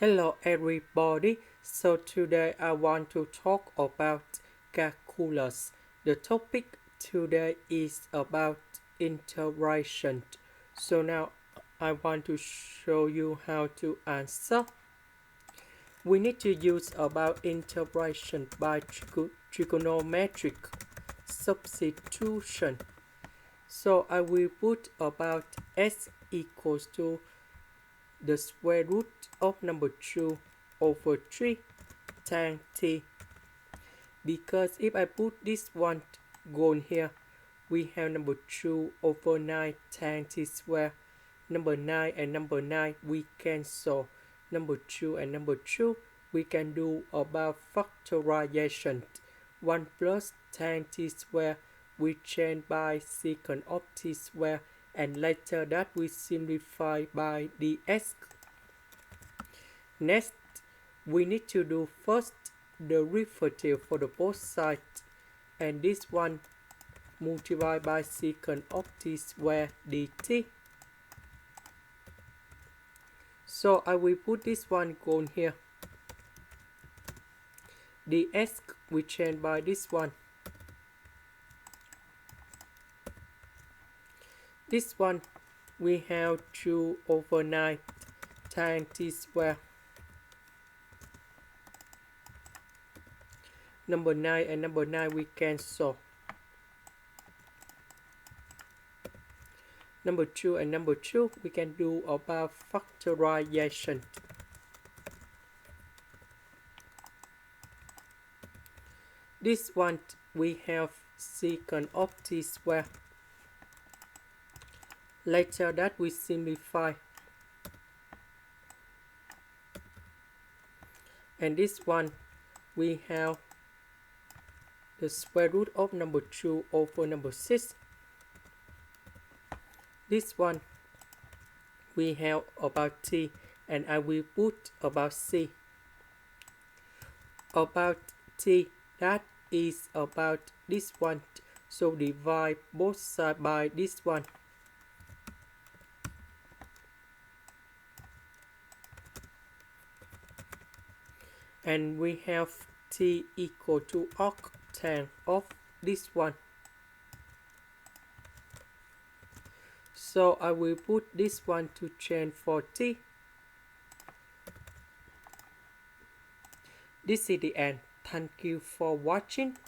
Hello everybody, so today I want to talk about calculus. The topic today is about integration. So now I want to show you how to answer. We need to use about integration by trigonometric substitution. So I will put about s equals to the square root of number 2 over 3 tan t, because if I put this one gone here, we have number 2 over 9 tan t square. Number 9 and number 9 we cancel. Number 2 and number 2 we can do about factorization. 1 plus tan t square we change by secant of t square, and later that we simplify by dx. Next, we need to do first the derivative for the both sides, and this one multiplied by secant of t square dt. So I will put this one gone here. dx we change by this one. This one we have 2 over 9 tan t square. Number 9 and number 9 we cancel. Number 2 and number 2 we can do about factorization. This one we have secant of t square. Later that we simplify. And this one we have the square root of number 2 over number 6. This one we have about t, and I will put about c. About t, that is about this one, so divide both sides by this one. And we have t equal to arctan of this one. So I will put this one to change for t. This is the end. Thank you for watching.